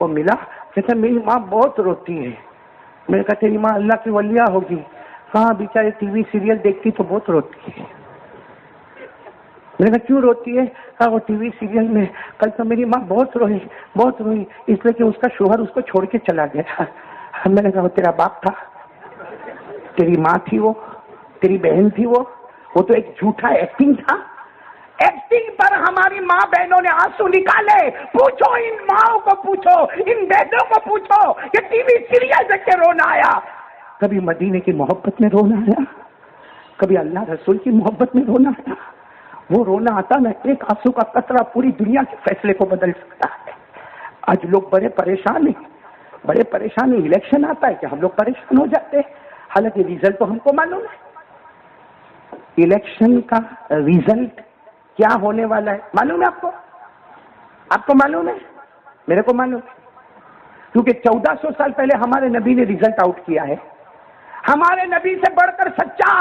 وہ ملا، کہتا میری ماں بہت روتی ہے۔ میں نے کہا تیری ماں اللہ کی ولیہ ہوگی، کہاں بیچارے ٹی وی سیریل دیکھتی تو بہت روتی ہے۔ میں نے کہا کیوں روتی ہے؟ کہا وہ ٹی وی سیریل میں کل تو میری ماں بہت روئی اس لیے کہ اس کا شوہر اس کو چھوڑ کے چلا گیا۔ میں نے کہا وہ تیرا باپ تھا، تیری ماں تھی، وہ تیری بہن تھی، وہ تو ایک جھوٹا ایکٹنگ تھا۔ ایکٹنگ پر ہماری ماں بہنوں نے آنسو نکالے۔ پوچھو ان ماں کو، پوچھو ان بیٹوں کو، پوچھو کہ ٹی وی سیریل دیکھ کے رونا آیا، کبھی مدینے کی محبت میں رونا آیا، کبھی اللہ رسول کی محبت میں رونا آیا۔ وہ رونا آتا نا، ایک آنسو کا قطرہ پوری دنیا کے فیصلے کو بدل سکتا ہے۔ آج لوگ بڑے پریشان ہیں۔ الیکشن آتا ہے کہ ہم لوگ پریشان ہو جاتے ہیں، حالانکہ ریزلٹ تو ہم کو معلوم ہے۔ الیکشن کا ریزلٹ کیا ہونے والا ہے معلوم ہے آپ کو؟ آپ کو معلوم ہے؟ میرے کو معلوم ہے، کیونکہ 1400 سال پہلے ہمارے نبی نے ریزلٹ آؤٹ کیا ہے۔ ہمارے نبی سے بڑھ کر سچا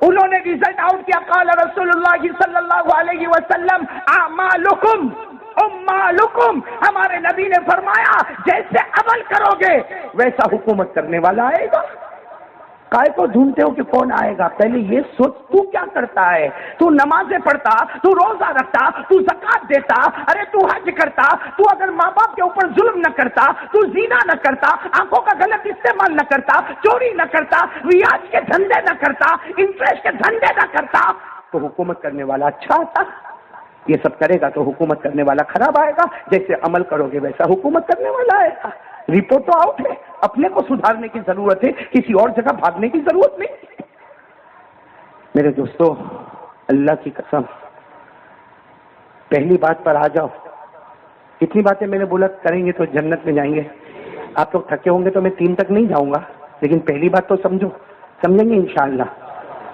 انہوں نے ریزلٹ آؤٹ کیا۔ قال رسول اللہ صلی اللہ علیہ وسلم اعمالکم امالکم، ہمارے نبی نے فرمایا جیسے عمل کرو گے ویسا حکومت کرنے والا آئے گا۔ کائے کو ڈھونڈتے ہو کہ کون آئے گا؟ پہلے یہ سوچ تو کیا کرتا ہے۔ تو نمازیں پڑھتا، تو روزہ رکھتا، تو زکات دیتا، ارے تو حج کرتا، تو اگر ماں باپ کے اوپر ظلم نہ کرتا، تو زنا نہ کرتا، آنکھوں کا غلط استعمال نہ کرتا، چوری نہ کرتا، ریاض کے دھندے نہ کرتا، انٹرسٹ کے دھندے نہ کرتا، تو حکومت کرنے والا اچھا آتا۔ یہ سب کرے گا تو حکومت کرنے والا خراب آئے گا۔ جیسے عمل کرو گے ویسا حکومت کرنے والا آئے گا۔ رپورٹ تو آؤٹ ہے، اپنے کو سدھارنے کی ضرورت ہے، کسی اور جگہ بھاگنے کی ضرورت نہیں۔ میرے دوستو، اللہ کی قسم، پہلی بات پر آ جاؤ۔ کتنی باتیں میں نے بولا کریں گے تو جنت میں جائیں گے۔ آپ لوگ تھکے ہوں گے تو میں 3 تک نہیں جاؤں گا، لیکن پہلی بات تو سمجھیں گے انشاءاللہ۔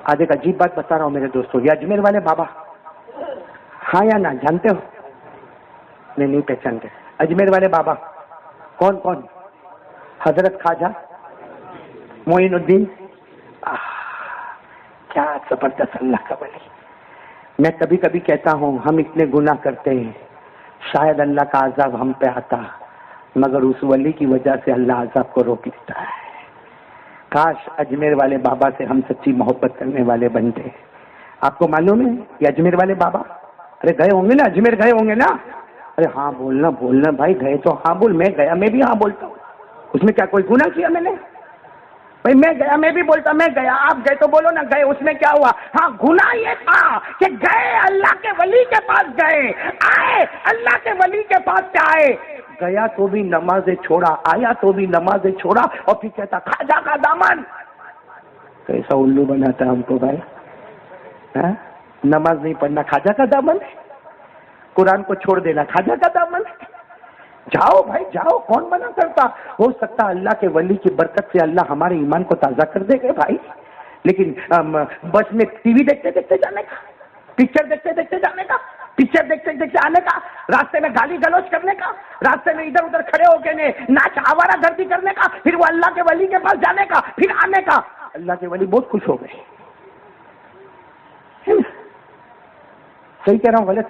آج ایک عجیب بات بتا رہا ہوں میرے دوستو، یہ اجمیر والے بابا، ہاں یا نہ جانتے ہو؟ نہیں پہچانتے۔ اجمیر والے بابا کون؟ حضرت خواجہ معین الدین۔ کیا زبردست اللہ کا ولی۔ میں کبھی کبھی کہتا ہوں ہم اتنے گناہ کرتے ہیں، شاید اللہ کا عذاب ہم پہ آتا، مگر اس ولی کی وجہ سے اللہ عذاب کو روک لیتا ہے۔ کاش اجمیر والے بابا سے ہم سچی محبت کرنے والے بنتے۔ آپ کو معلوم ہے یہ اجمیر والے بابا، ارے گئے ہوں گے نا، اجمیر گئے ہوں گے نا؟ ارے ہاں بولنا بھائی، گئے تو ہاں بول، میں گیا میں بھی ہاں بولتا ہوں، اس میں کیا کوئی گناہ کیا میں نے؟ بھائی میں گیا میں بھی بولتا میں گیا، آپ گئے تو بولو نا گئے، اس میں کیا ہوا؟ ہاں گناہ یہ تھا کہ گئے اللہ کے ولی کے پاس، گئے آئے اللہ کے ولی کے پاس سے آئے، گیا تو بھی نمازیں چھوڑا، آیا تو بھی نمازیں چھوڑا، اور پھر کہتا خواجہ کا دامن۔ کیسا الو بناتا ہے ہم کو بھائی، نماز نہیں پڑھنا خواجہ کا دامن ہے، قرآن کو چھوڑ دینا خواجہ کا دامن ہے۔ جاؤ بھائی جاؤ، کون منع کرتا؟ ہو سکتا اللہ کے ولی کی برکت سے اللہ ہمارے ایمان کو تازہ کر دے گے بھائی، لیکن بس میں ٹی وی دیکھتے دیکھتے جانے کا، پکچر دیکھتے دیکھتے جانے کا، پکچر دیکھتے دیکھتے آنے کا، راستے میں گالی گلوچ کرنے کا، راستے میں ادھر ادھر کھڑے ہو کے ناچ آوارہ گردی کرنے کا، پھر وہ اللہ کے ولی کے پاس جانے کا، پھر آنے کا۔ اللہ کے ولی بہت خوش ہو گئے۔ صحیح کہہ رہا ہوں غلط؟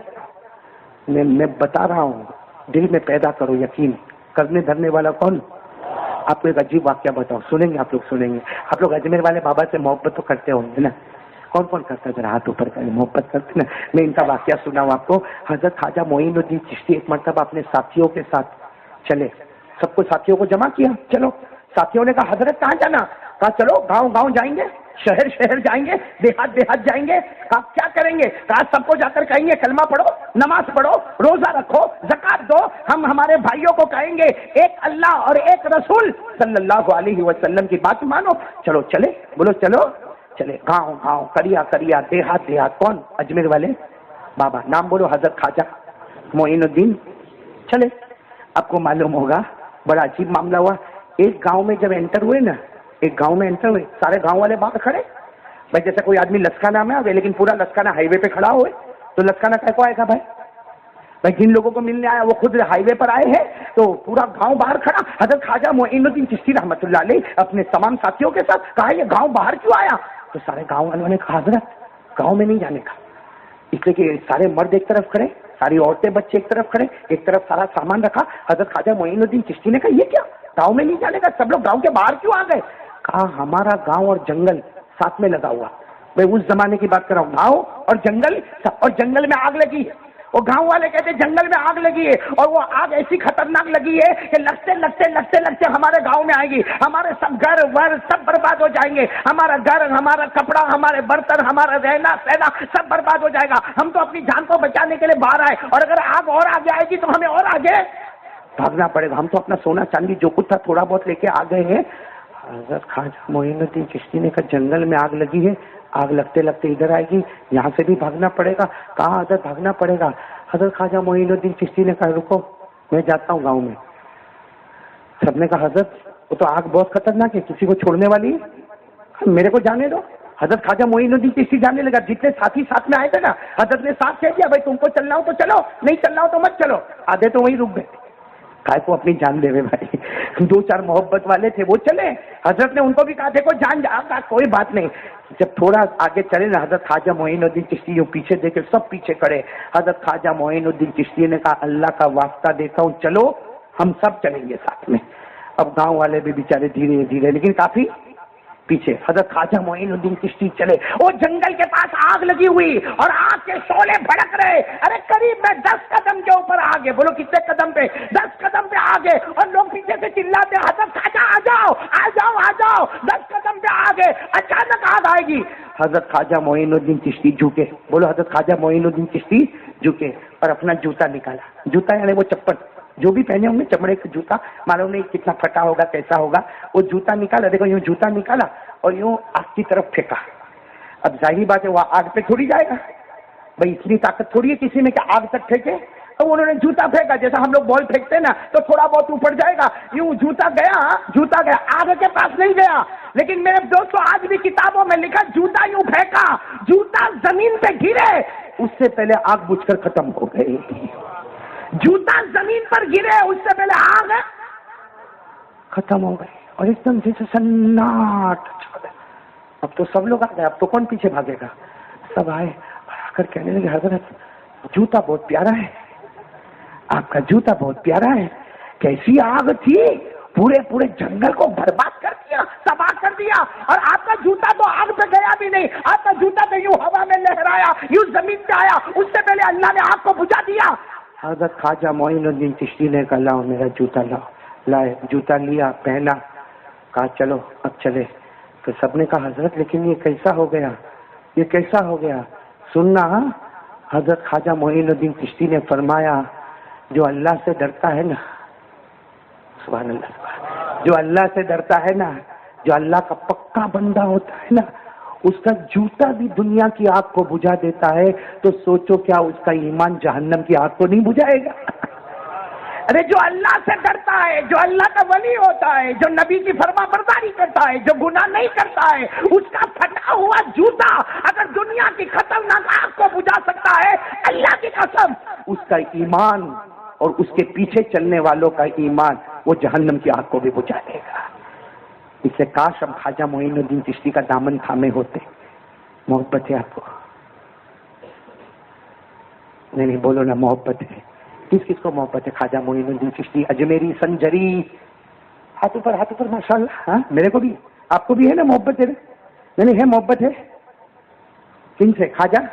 میں بتا رہا ہوں، دل میں پیدا کرو یقین، کرنے دھرنے والا کون؟ آپ کو ایک عجیب واقعہ بتاؤ، سنیں گے آپ لوگ، سنیں گے آپ لوگ۔ اجمیر والے بابا سے محبت تو کرتے ہوں گے نا؟ کون کرتا ہے؟ ذرا ہاتھ اوپر کریں، محبت کرتے نا۔ میں ان کا واقعہ سناؤں آپ کو۔ حضرت خواجہ معین الدین چشتی ایک مرتبہ اپنے ساتھیوں کے ساتھ چلے، سب کو ساتھیوں کو جمع کیا، چلو۔ ساتھیوں نے کہا حضرت کہاں جانا؟ کہا چلو گاؤں جائیں گے، شہر جائیں گے، دیہات جائیں گے۔ کہا کیا کریں گے؟ کہا سب کو جا کر کہیں گے کلمہ پڑھو، نماز پڑھو، روزہ رکھو، زکات دو۔ ہم ہمارے بھائیوں کو کہیں گے ایک اللہ اور ایک رسول صلی اللہ علیہ وسلم کی بات مانو۔ چلو چلے، بولو چلو چلے۔ گاؤں کریا دیہات۔ کون؟ اجمیر والے بابا۔ نام بولو، حضرت خواجہ معین الدین۔ چلے، آپ کو معلوم ہوگا بڑا عجیب معاملہ ہوا۔ ایک گاؤں میں جب انٹر ہوئے، سارے گاؤں والے باہر کھڑے۔ بھائی جیسے کوئی آدمی لسکانہ میں آ گئے، لیکن پورا لسکانہ ہائی وے پہ کھڑا ہوئے، تو لسکانہ کیسے آئے گا بھائی جن لوگوں کو ملنے آیا وہ خود ہائی وے پر آئے ہیں، تو پورا گاؤں باہر کھڑا۔ حضرت خواجہ معین الدین چشتی رحمۃ اللہ علیہ اپنے تمام ساتھیوں کے ساتھ کہا یہ گاؤں باہر کیوں آیا؟ تو سارے گاؤں والوں نے کہا حضرت گاؤں میں نہیں جانے کا، اس لیے کہ سارے مرد ایک طرف کھڑے، ساری عورتیں بچے ایک طرف کھڑے, ایک طرف سارا سامان رکھا. حضرت خواجہ معین الدین چشتی نے کہا یہ کیا, گاؤں میں نہیں جانے کا, سب لوگ گاؤں کے باہر کیوں آ گئے؟ کہا ہمارا گاؤں اور جنگل ساتھ میں لگا ہوا. میں اس زمانے کی بات کر رہا ہوں, گاؤں اور جنگل میں آگ لگی ہے. وہ گاؤں والے کہتے جنگل میں آگ لگی ہے, اور وہ آگ ایسی خطرناک لگی ہے کہ لگتے لگتے ہمارے گاؤں میں آئے گی, ہمارے سب گھر ور سب برباد ہو جائیں گے, ہمارا گھر, ہمارا کپڑا, ہمارے برتن, ہمارا رہنا سہنا سب برباد ہو جائے گا. ہم تو اپنی جان کو بچانے کے لیے باہر آئے, اور اگر آگ اور آگے آئے گی تو ہمیں اور آگے بھاگنا پڑے گا. ہم تو اپنا سونا چاندی جو کچھ تھا تھوڑا بہت لے کے آ گئے ہیں. حضرت خواجہ معین الدین چشتی نے کہا جنگل میں آگ لگی ہے, آگ لگتے ادھر آئے گی, یہاں سے بھی بھاگنا پڑے گا. کہاں حضرت بھاگنا پڑے گا؟ حضرت خواجہ معین الدین چشتی نے کہا رکو میں جاتا ہوں گاؤں میں. سب نے کہا حضرت وہ تو آگ بہت خطرناک ہے, کسی کو چھوڑنے والی ہے, میرے کو جانے دو. حضرت خواجہ معین الدین چشتی جانے لگا. جتنے ساتھی ساتھ میں آئے تھے نا, حضرت نے ساتھ کہہ دیا بھائی تم کو چلنا ہو تو چلو, نہیں چلنا ہو تو مت چلو. آدھے تو وہیں رک گئے, کائے کو اپنی جان دے بھائی. دو چار محبت والے تھے وہ چلے. حضرت نے ان کو بھی کہا دیکھو جان جا, کوئی بات نہیں. جب تھوڑا آگے چلے نا, حضرت خواجہ معین الدین چشتی جو پیچھے دیکھے سب پیچھے کھڑے. حضرت خواجہ معین الدین چشتی نے کہا اللہ کا واسطہ دیتا ہوں چلو ہم سب چلیں گے ساتھ میں. اب گاؤں والے بھی بیچارے دھیرے دھیرے لیکن کافی پیچھے. حضرت خواجہ معین الدین چشتی چلے. وہ جنگل کے پاس آگ لگی ہوئی اور آگ کے شعلے بھڑک رہے. ارے قریب میں 10 قدم کے اوپر آگے, بولو کتنے قدم پہ؟ 10 قدم پہ آگے, اور لوگ پیچھے سے چلاتے حضرت خواجہ آ جاؤ آ جاؤ آ جاؤ. 10 قدم پہ آگے اچانک آگ آئے گی. حضرت خواجہ معین الدین چشتی جھکے, بولو حضرت خواجہ معین الدین چشتی جھکے اور اپنا جوتا نکالا. جوتا یعنی وہ چپل جو بھی پہنے ہوں گے, چمڑے کا جوتا, معلوم نہیں کتنا پھٹا ہوگا کیسا ہوگا. وہ جوتا نکالا, دیکھو یوں جوتا نکالا اور یوں آگ کی طرف پھینکا. اب ظاہری بات ہے وہ آگ پہ تھوڑی جائے گا بھائی, اتنی طاقت تھوڑی ہے کسی میں کہ آگ تک پھینکے. تو انہوں نے جوتا پھینکا جیسا ہم لوگ بال پھینکتے ہیں نا, تو تھوڑا بہت اوپر جائے گا. یوں جوتا گیا آگ کے پاس نہیں گیا. لیکن میرے دوستوں آج بھی کتابوں میں لکھا جوتا یوں پھینکا, جوتا زمین پہ گرے اس سے پہلے آگ بجھ کر ختم ہو گئی. جوتا زمین پر گرے اس سے پہلے آگ ختم ہو گئی اور ایک دم جیسے سناٹ. اب تو سب لوگ آ گئے, اب تو کون پیچھے بھاگے گا. سب آئے اور آ کر کہنے لگے حضرت جوتا بہت پیارا ہے, آپ کا جوتا بہت پیارا ہے. کیسی آگ تھی, پورے جنگل کو برباد کر دیا, تباہ کر دیا. اور آپ کا جوتا تو آگ پہ گیا بھی نہیں, آپ کا جوتا تو یوں ہوا میں لہرایا, یوں زمین پہ آیا, اس سے پہلے اللہ نے آگ کو بجھا دیا. حضرت خواجہ معین الدین چشتی نے کہا لاؤ میرا جوتا لاؤ. لائے جوتا لیا, پہنا, کہا چلو اب چلے. تو سب نے کہا حضرت لیکن یہ کیسا ہو گیا, یہ کیسا ہو گیا؟ سننا. حضرت خواجہ معین الدین چشتی نے فرمایا جو اللہ سے ڈرتا ہے نا, سبحان اللہ, جو اللہ سے ڈرتا ہے نا, جو اللہ کا پکا بندہ ہوتا ہے نا, اس کا جوتا بھی دنیا کی آگ کو بجھا دیتا ہے. تو سوچو کیا اس کا ایمان جہنم کی آگ کو نہیں بجھائے گا؟ ارے جو اللہ سے ڈرتا ہے, جو اللہ کا ولی ہوتا ہے, جو نبی کی فرما برداری کرتا ہے, جو گناہ نہیں کرتا ہے, اس کا پھٹا ہوا جوتا اگر دنیا کی خطرناک آگ کو بجھا سکتا ہے, اللہ کی قسم اس کا ایمان اور اس کے پیچھے چلنے والوں کا ایمان وہ جہنم کی آگ کو بھی بجھا دے گا. اس سے کاش ہم خواجہ معین الدین چشتی کا دامن تھامے ہوتے. محبت ہے آپ کو؟ نہیں بولو نا, محبت ہے. کس کس کو محبت ہے خواجہ معین الدین چشتی اجمیری سنجری؟ ہاتھ اوپر ماشاء اللہ. ہاں میرے کو بھی, آپ کو بھی ہے نا محبت ہے؟ نہیں ہے محبت ہے. کن سے؟ خواجہ,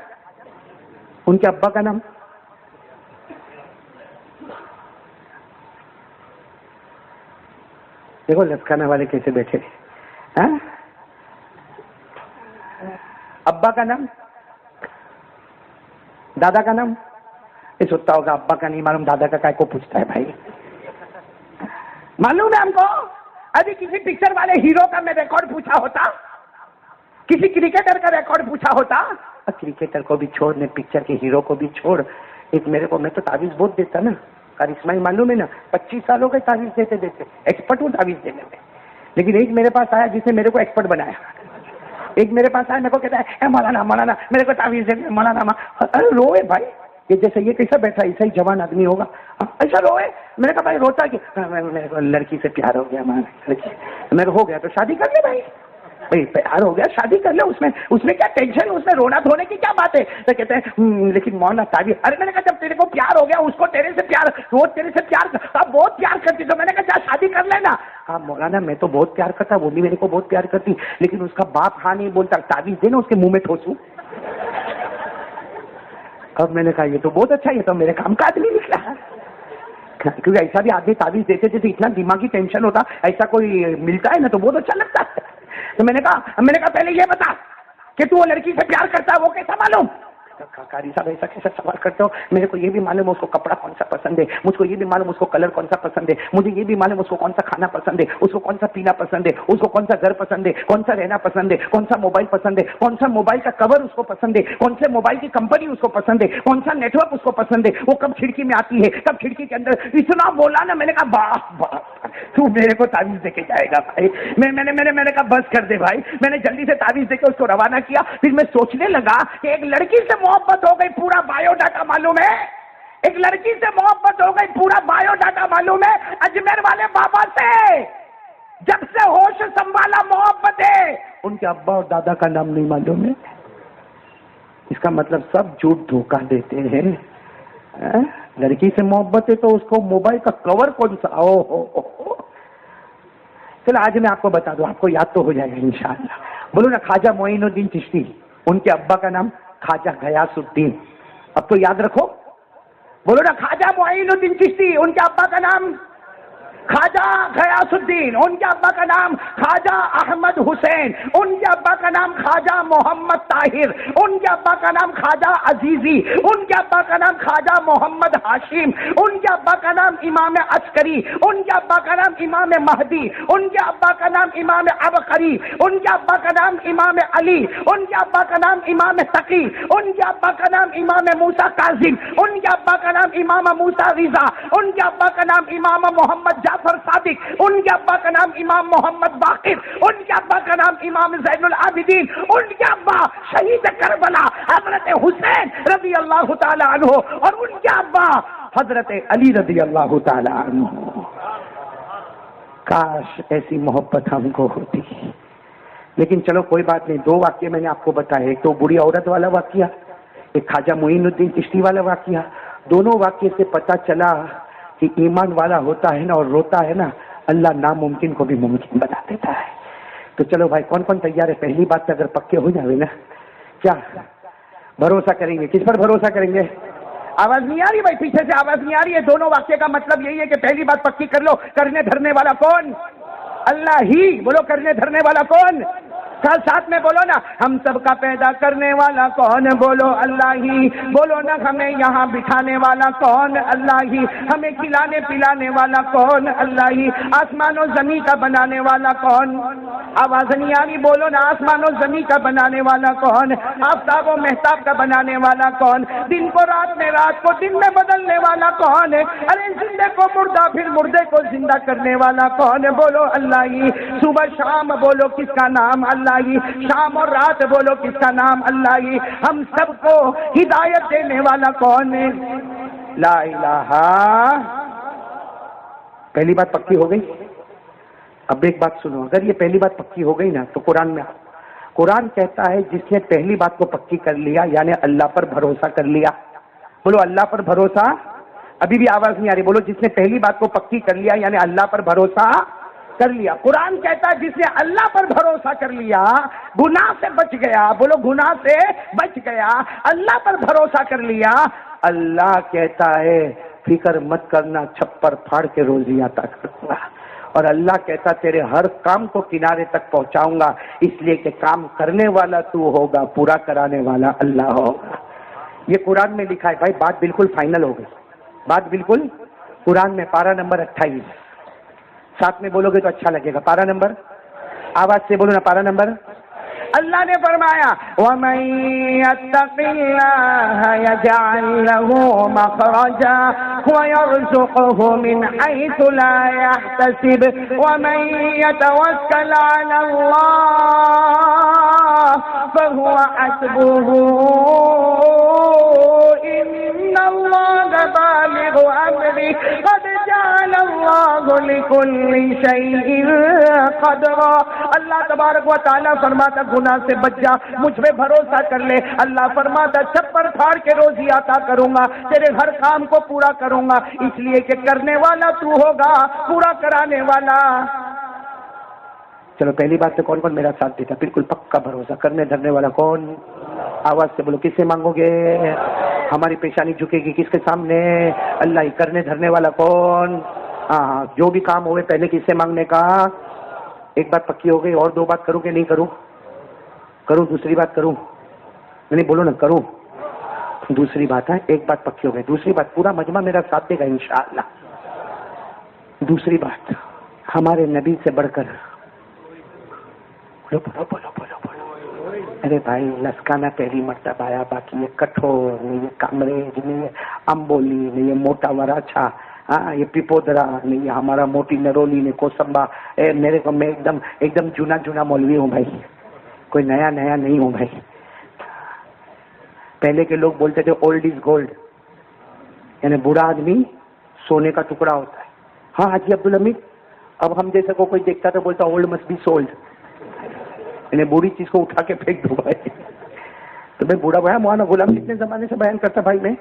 ان کے ابا کا نام دیکھو, لسکانے والے کیسے بیٹھے. ابا کا نام, دادا کا نام یہ سوچتا ہوگا ابا کا نہیں معلوم, دادا کا کو پوچھتا ہے بھائی. معلوم ہے ہم کو. ابھی کسی پکچر والے ہیرو کا میں ریکارڈ پوچھا ہوتا, کسی کرکٹر کا ریکارڈ پوچھا ہوتا. کرکٹر کو بھی چھوڑ, نے پکچر کے ہیرو کو بھی چھوڑ. ایک میرے کو, میں تو تعویذ بہت دیتا نا, کرشمائی معلوم ہے نا, 25 سال ہو گئے تعویذ دیتے دیتے, ایکسپرٹ ہوں تعویذ دینے میں. لیکن ایک میرے پاس آیا جس نے میرے کو ایکسپرٹ بنایا. ایک میرے پاس آیا, میرے کو کہتا ہے مولانا میرے کو تعویذ دے مولانا. ارے روئے بھائی, کہ جیسے یہ کیسا بیٹھا, ایسا ہی جوان آدمی ہوگا, ایسا روئے. میں نے کہا بھائی روتا کہ میرے کو لڑکی سے پیار ہو گیا, لڑکی میرے ہو گیا تو شادی کر لے بھائی. بھائی پیار ہو گیا شادی کر لو، اس میں کیا ٹینشن، اس میں رونا دھونے کی کیا بات ہے؟ تو کہتے ہیں لیکن مولانا تعویذ، ارے میں نے کہا جب تیرے کو پیار ہو گیا، اس کو تیرے سے پیار، وہ تیرے سے پیار، اب بہت پیار کرتی، تو میں نے کہا شادی کر لینا۔ ہاں مولانا میں تو بہت پیار کرتا، وہ بھی میرے کو بہت پیار کرتی، لیکن اس کا باپ ہاں نہیں بولتا، تعویذ دینا اس کے منہ میں ٹھوسوں۔ اب میں نے کہا یہ تو بہت اچھا، یہ تو میرے کام کا آدمی نکلا، کیونکہ ایسا بھی آدمی تعویذ دیتے تھے تو اتنا دماغی ٹینشن ہوتا، ایسا کوئی ملتا ہے نا تو بہت اچھا لگتا ہے۔ تو میں نے کہا پہلے یہ بتا کہ تو وہ لڑکی سے پیار کرتا ہے، وہ کیسا معلوم؟ قاری صاحب ایسا کیسا سوال کرتے ہو؟ میرے کو یہ بھی معلوم ہے اس کو کپڑا کون سا پسند ہے، مجھ کو یہ بھی معلوم اس کو کلر کون سا پسند ہے، مجھے یہ بھی معلوم اس کو کون سا کھانا پسند ہے، اس کو کون سا پینا پسند ہے، اس کو کون سا گھر پسند ہے، کون سا رہنا پسند ہے، کون سا موبائل پسند ہے، کون سا موبائل کا کور اس کو پسند ہے، کون سے موبائل کی کمپنی اس کو پسند ہے، کون سا نیٹ ورک اس کو پسند ہے، وہ کب کھڑکی میں آتی ہے، کب کھڑکی کے اندر، اتنا بولا نا۔ میں نے کہا باپ تو میرے کو تعویذ دے کے جائے گا بھائی؟ میں نے کہا بس کر دے بھائی۔ میں نے جلدی سے تعویذ دے کے اس کو روانہ کیا۔ پھر میں سوچنے لگا کہ ایک لڑکی سے محبت ہو گئی، پورا بایو ڈاٹا معلوم ہے، ایک لڑکی سے محبت ہو گئی، پورا بایو ڈاٹا معلوم ہے، اجمیر والے بابا سے جب سے ہوش سنبھالا محبت ہے، ان کے ابا اور دادا کا نام نہیں معلوم ہے۔ اس کا مطلب سب جھوٹ دھوکہ دیتے ہیں۔ لڑکی سے محبت ہے تو اس کو موبائل کا کور کون سا؟ چلو آج میں آپ کو بتا دوں، آپ کو یاد تو ہو جائے گا انشاءاللہ۔ بولو نا خواجہ معین الدین چشتی، ان کے ابا کا نام خواجہ غیاث الدین، اب تو یاد رکھو۔ بولو نا خواجہ معین الدین چشتی، ان کے ابا کا نام خواجہ غیاث الدین، ان کے ابا کا نام خواجہ احمد حسین، ان کے ابا کا نام خواجہ محمد طاہر، ان کے ابا کا نام خواجہ عزیزی، ان کے ابا کا نام خواجہ محمد ہاشم، ان کے ابا کا نام امام عسکری، ان کے ابا کا نام امام مہدی، ان کے ابا کا نام امام عبقری، ان کے ابا کا نام امام علی، ان کے ابا کا نام امام تقی، ان کے ابا کا نام امام موسیٰ کاظم، ان کے ابا کا نام امام موسیٰ رضا، ان کے ابا کا نام امام محمد جعفر صادق، ان کے ابا کا نام امام محمد باقر، ان کے ابا کا نام امام زین العابدین، ان کے ابا شہید کربلا حضرت حسین رضی اللہ تعالی عنہ، اور ان کے ابا حضرت علی رضی اللہ تعالی عنہ۔ کاش ایسی محبت ہم کو ہوتی، لیکن چلو کوئی بات نہیں۔ دو واقعے میں نے آپ کو بتایا، ایک تو بری عورت والا واقعہ، ایک خواجہ معین الدین چشتی والا واقعہ۔ دونوں واقعے سے پتہ چلا کہ ایمان والا ہوتا ہے نا اور روتا ہے نا، اللہ ناممکن کو بھی ممکن بنا دیتا ہے۔ تو چلو بھائی کون کون تیار ہے؟ پہلی بات اگر پکے ہو جائے نا، کیا بھروسہ کریں گے؟ کس پر بھروسہ کریں گے؟ آواز نہیں آ رہی بھائی؟ پیچھے سے آواز نہیں آ رہی ہے؟ دونوں واقعے کا مطلب یہی ہے کہ پہلی بات پکی کر لو، کرنے دھرنے والا کون؟ اللہ ہی۔ بولو کرنے دھرنے والا کون؟ ساتھ میں بولو نا، ہم سب کا پیدا کرنے والا کون؟ بولو اللہ ہی۔ بولو نا، ہمیں یہاں بٹھانے والا کون؟ اللہ ہی۔ ہمیں کھلانے پلانے والا کون؟ اللہ ہی۔ آسمان و زمین کا بنانے والا کون؟ آواز نہیں آ رہی؟ بولو نا، آسمان و زمین کا بنانے والا کون؟ آفتاب و مہتاب کا بنانے والا کون؟ دن کو رات میں، رات کو دن میں بدلنے والا کون ہے؟ ارے زندے کو مردہ، پھر مردے کو زندہ کرنے والا کون ہے؟ بولو اللہ ہی۔ صبح شام بولو کس کا نام؟ اللہ ہی۔ شام اور رات بولو کس کا نام؟ اللہ ہی۔ ہم سب کو ہدایت دینے والا کون ہے؟ لا الہ۔ پہلی بات پکی ہو گئی؟ اب ایک بات سنو، اگر یہ پہلی بات پکی ہو گئی نا تو قرآن میں قرآن کہتا ہے جس نے پہلی بات کو پکی کر لیا یعنی اللہ پر بھروسہ کر لیا، بولو اللہ پر بھروسہ، ابھی بھی آواز نہیں آ رہی، بولو جس نے پہلی بات کو پکی کر لیا یعنی اللہ پر بھروسہ کر لیا۔ قرآن کہتا ہے جس نے اللہ پر بھروسہ کر لیا گناہ سے بچ گیا، بولو گناہ سے بچ گیا، اللہ پر بھروسہ کر لیا، اللہ کہتا ہے فکر مت کرنا، چھپر پھاڑ کے روزی عطا کروں گا، اور اللہ کہتا تیرے ہر کام کو کنارے تک پہنچاؤں گا، اس لیے کہ کام کرنے والا تو ہوگا، پورا کرانے والا اللہ ہوگا۔ یہ قرآن میں لکھا ہے بھائی، بات بالکل فائنل ہو گئی، بات بالکل قرآن میں پارہ نمبر 28، ساتھ میں بولو گے تو اچھا لگے گا، پارہ نمبر، آواز سے بولو نا، پارہ نمبر۔ اللہ نے فرمایا وَمَن يَتَّقِ اللَّهَ يَجْعَل لَّهُ مَخْرَجًا وَيَرْزُقْهُ مِنْ حَيْثُ لَا يَحْتَسِبُ وَمَن يَتَوَكَّلْ عَلَى اللَّهِ فهو حسبه إن الله بالغ أمره قد جعل الله لكل شيء قدرا. اللہ تبارک و تعالیٰ فرماتا گناہ سے بچ جا، مجھ پہ بھروسہ کر لے. اللہ فرماتا چھپر پھاڑ کے روزی عطا کروں گا، تیرے ہر کام کو پورا کروں گا، اس لیے کہ کرنے والا تو ہوگا، پورا کرانے والا. چلو پہلی بات تو کون کون میرا ساتھ دیتا؟ بالکل پکا بھروسہ. کرنے دھرنے والا کون؟ آواز سے بولو. کس سے مانگو گے؟ ہماری پیشانی جھکے گی کس کے سامنے؟ اللہ ہی. کرنے دھرنے والا کون؟ ہاں جو بھی کام ہوئے پہلے کس سے مانگنے کا؟ ایک بات پکی ہو گئی. اور دو بات کروں کہ نہیں کروں؟ کروں. دوسری بات کروں؟ نہیں بولو نا. کروں. دوسری بات ہے ایک بات پکی ہو گئی. دوسری بات پورا مجمع میرا ساتھ دے گا انشاءاللہ. دوسری بات ہمارے نبی سے بڑھ کر بولو بولو بولو بولو بولو. ارے بھائی لسکانا پہلی مرتبہ آیا، باقی یہ کٹھور نہیں، یہ کامریج نہیں، یہ امبولی نہیں، یہ موٹا وراچا، ہاں یہ پیپودرا نہیں، یہ ہمارا موٹی نرولی نے کوسمبا. میرے کو میں ایک دم جونا مولوی ہوں بھائی، کوئی نیا نہیں ہوں بھائی. پہلے کے لوگ بولتے تھے اولڈ از گولڈ، یعنی بوڑھا آدمی سونے کا ٹکڑا ہوتا ہے. ہاں حاجی عبدالحمید، اب ہم جیسے کو کوئی دیکھتا تو بولتا اولڈ مسٹ بی سولڈ، یعنی بوڑھی چیز کو اٹھا کے پھینک دو بھائی. تو میں بوڑھا بھائی مولانا غلام کتنے زمانے سے بیان کرتا بھائی میں.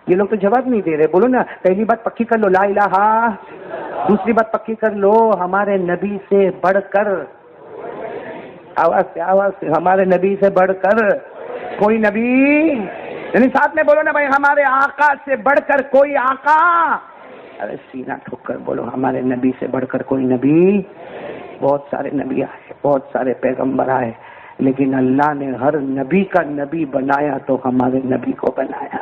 یہ لوگ تو جواب نہیں دے رہے. بولو نا. پہلی بات پکی کر لو لا الہ. دوسری بات پکی کر لو ہمارے نبی سے بڑھ کر، آواز سے ہمارے نبی سے بڑھ کر کوئی نبی، یعنی ساتھ میں بولو نا بھائی ہمارے آقا سے بڑھ کر کوئی آقا. ارے سینہ ٹھوک کر بولو ہمارے نبی سے بڑھ کر کوئی نبی. بہت سارے نبی آئے، بہت سارے پیغمبر آئے، لیکن اللہ نے ہر نبی کا نبی بنایا تو ہمارے نبی کو بنایا.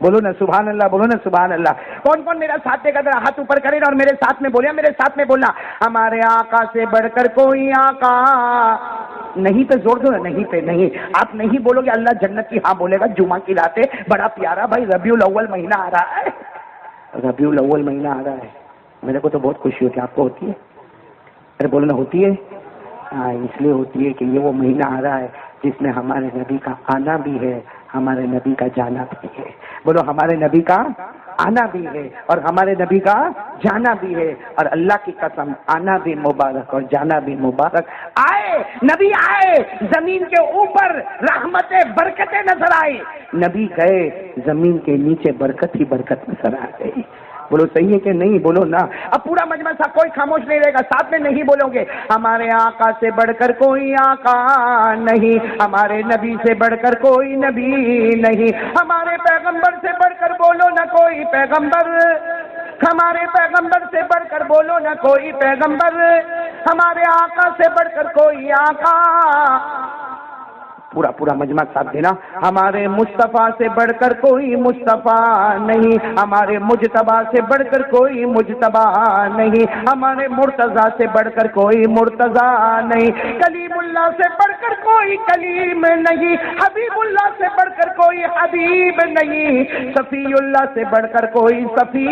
بولو نا سبحان اللہ. بولو نا سبحان اللہ. کون کون میرا ساتھ دے گا؟ ذرا ہاتھ اوپر کرے اور میرے ساتھ میں بولیا، میرے ساتھ میں بولنا ہمارے آقا سے بڑھ کر کوئی آقا نہیں. پہ زور دو نا. نہیں پہ نہیں. آپ نہیں بولو گے اللہ جنت کی ہاں بولے گا. جمعہ کی رات ہے، بڑا پیارا بھائی ربیع الاول مہینہ آ رہا ہے. ربیع الاول مہینہ آ رہا ہے. میرے کو تو بہت خوشی ہوتی ہے. آپ کو ہوتی ہے؟ ارے بولو نا ہوتی ہے. ہاں اس لیے ہوتی ہے کہ یہ وہ مہینہ آ رہا ہے جس میں ہمارے نبی کا آنا بھی ہے، ہمارے نبی کا جانا بھی ہے. بولو ہمارے نبی کا آنا بھی ہے اور ہمارے نبی کا جانا بھی ہے. اور اللہ کی قسم آنا بھی مبارک اور جانا بھی مبارک. آئے نبی آئے، زمین کے اوپر رحمتیں برکتیں نظر آئی. نبی گئے، زمین کے نیچے برکت ہی برکت نظر آ گئی. بولو صحیح ہے کہ نہیں؟ بولو نا. اب پورا مجمع سا کوئی خاموش نہیں رہے گا. ساتھ میں نہیں بولو گے ہمارے آقا سے بڑھ کر کوئی آقا نہیں، ہمارے نبی سے بڑھ کر کوئی نبی نہیں، ہمارے پیغمبر سے بڑھ کر بولو نہ کوئی پیغمبر، ہمارے پیغمبر سے بڑھ کر بولو نہ کوئی پیغمبر، ہمارے آقا سے بڑھ کر کوئی آقا. پورا مجمع ساتھ دینا. ہمارے مصطفیٰ سے بڑھ کر کوئی مصطفیٰ نہیں، ہمارے مجتبیٰ سے بڑھ کر کوئی مجتبیٰ نہیں، ہمارے مرتضیٰ سے بڑھ کر کوئی مرتضیٰ نہیں، کلیم اللہ سے بڑھ کر کوئی کلیم نہیں، حبیب اللہ سے بڑھ کر کوئی حبیب نہیں، صفی اللہ سے بڑھ کر کوئی صفی.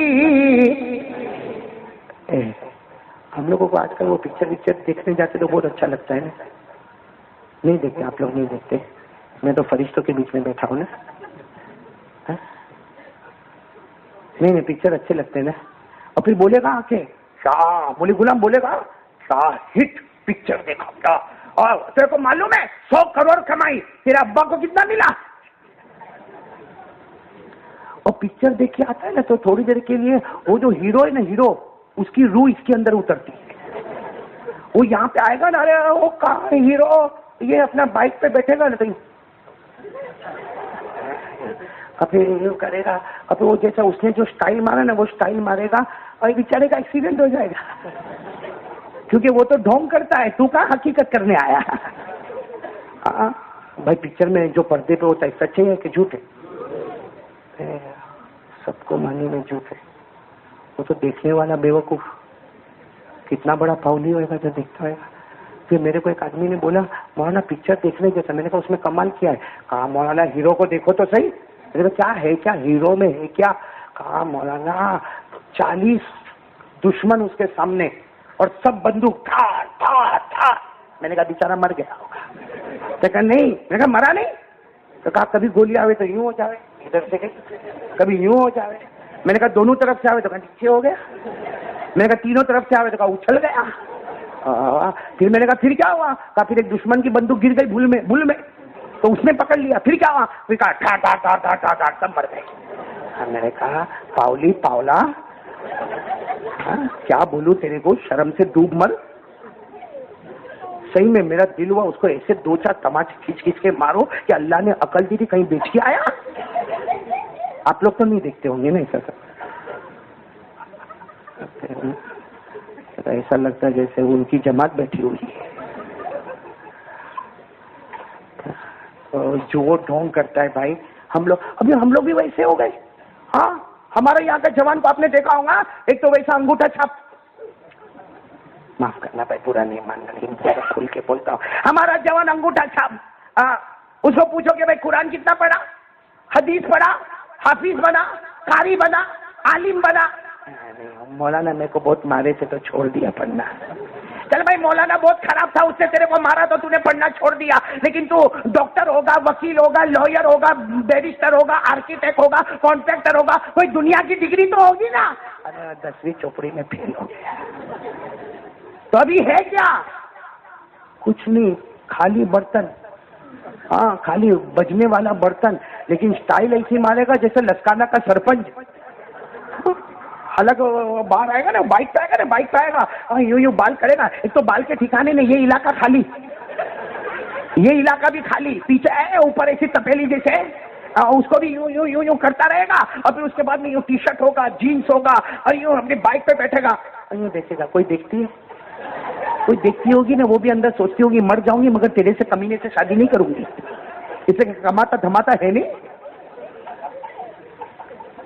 ہم لوگوں کو آج کل وہ پکچر دیکھنے جاتے تو بہت اچھا لگتا ہے نا. نہیں دیکھتے آپ لوگ؟ نہیں دیکھتے. میں تو فرشتوں کے بیچ میں بیٹھا ہوں نا. نہیں پکچر اچھے لگتے ہیں نا. اور پھر بولے گا آ کے شاہ مولی غلام بولے گا شاہ ہٹ پکچر دیکھا تھا اور تیرے کو معلوم ہے 100 کروڑ کمائی، تیرے ابا کو کتنا ملا. اور پکچر دیکھ کے آتا ہے نا تو تھوڑی دیر کے لیے وہ جو ہیرو ہے نا، ہیرو اس کی روح اس کے اندر اترتی ہے. وہ یہاں پہ آئے گا نا، ارے وہ کہاں ہیرو، یہ اپنا بائک پہ بیٹھے گا نا تو کبھی کرے گا، کبھی وہ جیسا اس نے جو سٹائل مارا نا وہ سٹائل مارے گا اور بیچارے کا ایکسیڈنٹ ہو جائے گا، کیونکہ وہ تو ڈھونگ کرتا ہے. تو کہاں حقیقت کرنے آیا؟ بھائی پکچر میں جو پردے پہ ہوتا ہے سچ ہے کہ جھوٹ ہے؟ سب کو ماننے میں جھوٹ ہے. وہ تو دیکھنے والا بیوقوف کتنا بڑا پاؤلی ہوئے گا جو دیکھتا ہوئے گا. پھر میرے کو ایک آدمی نے بولا مولانا پکچر دیکھنے جیسا. میں نے کہا اس میں کمال کیا ہے؟ کہا مولانا ہیرو کو دیکھو تو صحیح. میں نے کہا کیا ہے، کیا ہیرو میں ہے کیا؟ کہا مولانا 40 دشمن اس کے سامنے اور سب بندوق تھا. میں نے کہا بیچارہ مر گیا ہوگا. تو کہا نہیں. میں کہا مرا نہیں؟ تو کہا کبھی گولی آوے تو یوں ہو جاوے, ادھر سے گئی, کبھی یوں ہو جاوے. میں نے کہا دونوں طرف سے آوے تو کہا نیچے ہو گیا. میں نے کہا تینوں طرف سے آوے تو کہا اچھل گیا. پھر میں نے کہا پھر کیا ہوا؟ کہا پھر ایک دشمن کی بندوق گر گئی بھول میں تو اس نے پکڑ لیا. پھر کیا ہوا؟ پھر کہا ٹھا ٹھا ٹھا ٹھا ٹھا ٹھا سب مر گئے. میں نے کہا پاؤلی پاؤلا کیا بولوں تیرے کو, شرم سے ڈوب مر. صحیح میں میرا دل ہوا اس کو ایسے دو چار تماچے کھینچ کے مارو کہ اللہ نے عقل دی تھی کہیں بیچ کے آیا. آپ لوگ تو نہیں دیکھتے ہوں گے نا ایسا سب. ایسا لگتا ہے جیسے ان کی جماعت بیٹھی ہوئی ہے. جو وہ ڈھونگ کرتا ہے بھائی, ہم لوگ بھی ویسے ہو گئے. ہاں ہمارے یہاں کا جوان کو آپ نے دیکھا ہوگا, ایک تو ویسا انگوٹھا چھاپ, معاف کرنا بھائی برا نہیں ماننا, لیکن کھل کے بولتا ہوں, ہمارا جوان انگوٹھا چھاپ. اس کو پوچھو کہ بھائی قرآن کتنا پڑھا, حدیث پڑھا, حافظ بنا, قاری بنا, عالم بنا. مولانا میرے کو بہت مارے تھے تو چھوڑ دیا پڑھنا. چل بھائی مولانا بہت خراب تھا, اس نے تیرے کو مارا تو نے پڑھنا چھوڑ دیا, لیکن تو ڈاکٹر ہوگا, وکیل ہوگا, لائر ہوگا, بیرسٹر ہوگا, آرکیٹیکٹ ہوگا, کانٹریکٹر ہوگا, کوئی دنیا کی ڈگری تو ہوگی نا. 10ویں چوپڑی میں فیل ہو گیا تو ابھی ہے کیا؟ کچھ نہیں, خالی برتن. ہاں خالی بجنے والا برتن, لیکن سٹائل ایسی مارے گا جیسے لسکانہ کا سرپنچ. الگ باہر آئے گا نا, بائک پہ آئے گا, یوں بال کرے گا. ایک تو بال کے ٹھکانے نہیں, یہ علاقہ خالی, یہ علاقہ بھی خالی, پیچھے ہے اوپر ایسی تپیلی جیسے, اس کو بھی یوں کرتا رہے گا. اور پھر اس کے بعد میں یوں ٹی شرٹ ہوگا, جینس ہوگا, اور یوں اپنی بائک پہ بیٹھے گا, یوں دیکھے گا. کوئی دیکھتی ہوگی نا, وہ بھی اندر سوچتی ہوگی مر جاؤں گی مگر تیرے سے کمینے سے شادی نہیں کروں گی, اسے کماتا دھماتا ہے نہیں.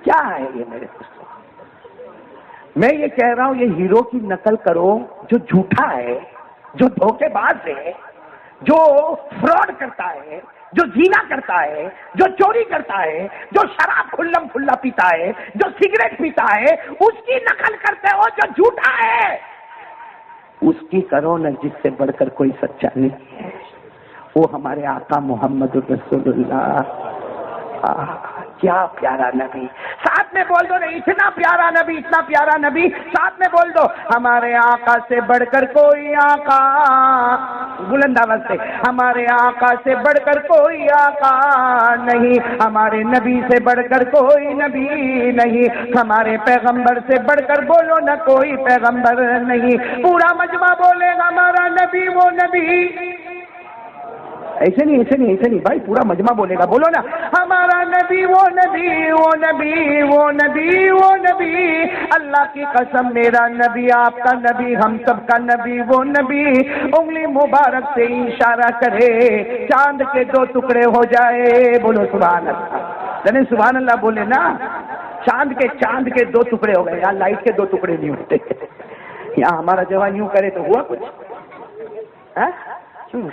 کیا ہے یہ میرے دوستوں؟ میں یہ کہہ رہا ہوں, یہ ہیرو کی نقل کرو جو جھوٹا ہے, جو دھوکے باز ہے, جو فراڈ کرتا ہے, جو زنا کرتا ہے, جو چوری کرتا ہے, جو شراب کھلم کھلا پیتا ہے, جو سگریٹ پیتا ہے, اس کی نقل کرتے ہو جو جھوٹا ہے. اس کی کرو نہ جس سے بڑھ کر کوئی سچا نہیں ہے, وہ ہمارے آقا محمد رسول اللہ. کیا پیارا نبی, ساتھ میں بول دو نا, اتنا پیارا نبی, اتنا پیارا نبی, ساتھ میں بول دو ہمارے آقا سے بڑھ کر کوئی آقا, بلند آواز سے, ہمارے آقا سے بڑھ کر کوئی آقا نہیں, ہمارے نبی سے بڑھ کر کوئی نبی نہیں, ہمارے پیغمبر سے بڑھ کر بولو نہ کوئی پیغمبر نہیں. پورا مجمع بولے ہمارا نبی وہ نبی. ایسے نہیں بھائی, پورا مجمع بولے گا, بولو نا ہمارا نبی وہ نبی, وہ نبی, وہ نبی, وہ نبی. اللہ کی قسم میرا نبی, آپ کا نبی, ہم سب کا نبی وہ نبی. انگلی مبارک سے اشارہ کرے, چاند کے 2 ٹکڑے ہو جائے. بولو سبحان اللہ, یعنی سبحان اللہ بولے نا. چاند کے 2 ٹکڑے ہو گئے, یہاں لائٹ کے 2 ٹکڑے نہیں ہوتے. یہاں ہمارا جوان یوں کرے تو ہوا کچھ. کیوں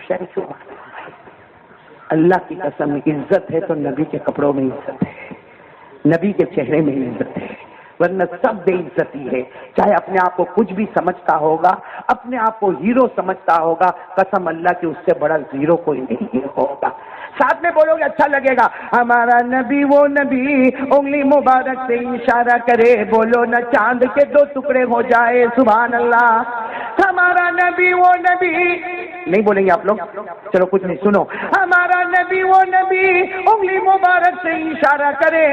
اللہ کی قسم عزت ہے تو نبی کے کپڑوں میں عزت ہے, نبی کے چہرے میں عزت ہے, ورنہ سب بے عزتی ہے. چاہے اپنے آپ کو کچھ بھی سمجھتا ہوگا, اپنے آپ کو ہیرو سمجھتا ہوگا, قسم اللہ کی اس سے بڑا زیرو کوئی نہیں ہوگا. ساتھ میں بولو گے اچھا لگے گا, ہمارا نبی وہ نبی, انگلی مبارک سے اشارہ کرے, بولو نہ چاند کے 2 ٹکڑے ہو جائے. سبحان اللہ. ہمارا نبی وہ نبی, نہیں بولیں گے آپ لوگ, چلو کچھ نہیں, سنو. ہمارا نبی وہ نبی, انگلی مبارک سے اشارہ کرے,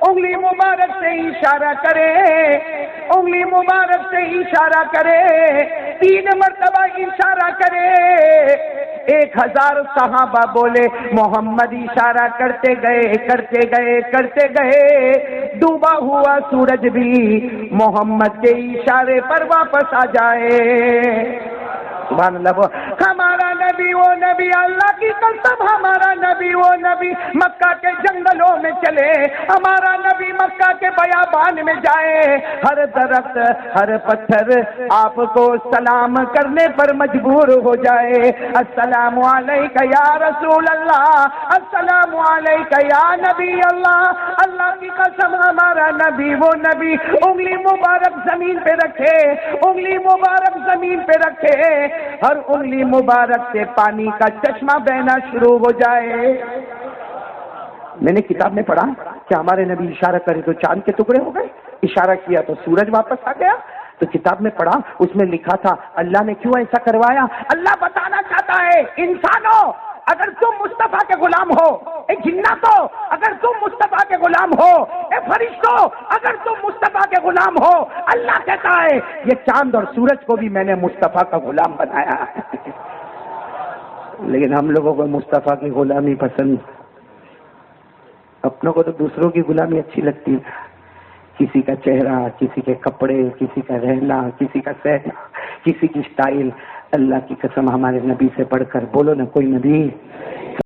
انگلی مبارک سے اشارہ کرے, انگلی مبارک سے اشارہ کرے, 3 مرتبہ اشارہ کرے. 1000 صحابہ بولے محمد اشارہ کرتے گئے, ڈوبا ہوا سورج بھی محمد کے اشارے پر واپس آ جائے. سبحان اللہ. ہمارا نبی وہ نبی, اللہ کی قسم ہمارا نبی وہ نبی مکہ کے جنگلوں میں چلے, ہمارا نبی مکہ کے بیابان میں جائے, ہر درخت ہر پتھر آپ کو سلام کرنے پر مجبور ہو جائے. السلام علیکہ یا رسول اللہ, السلام علیکہ یا نبی اللہ. اللہ کی قسم ہمارا نبی وہ نبی انگلی مبارک زمین پہ رکھے, انگلی مبارک زمین پہ رکھے, ہر انگلی مبارک سے پانی کا چشمہ بہنا شروع ہو جائے۔ میں نے کتاب میں پڑھا کہ ہمارے نبی اشارہ کرے تو چاند کے ٹکڑے ہو گئے، اشارہ کیا تو سورج واپس آ گیا۔ تو کتاب میں پڑھا، اس میں لکھا تھا اللہ نے کیوں ایسا کروایا؟ اللہ بتانا چاہتا ہے انسانوں اگر تم مصطفیٰ کے غلام ہو، اے جناتوں اگر تم مصطفیٰ کے غلام ہو، اے فرشتوں اگر تم مصطفیٰ کے غلام ہو، اللہ کہتا ہے یہ چاند اور سورج کو بھی میں نے مصطفیٰ کا غلام بنایا ہے۔ لیکن ہم لوگوں کو مصطفیٰ کی غلامی پسند، اپنوں کو تو دوسروں کی غلامی اچھی لگتی ہے، کسی کا چہرہ، کسی کے کپڑے، کسی کا رہنا، کسی کا سہنا، کسی کی سٹائل۔ اللہ کی قسم ہمارے نبی سے پڑھ کر بولو نا کوئی نبی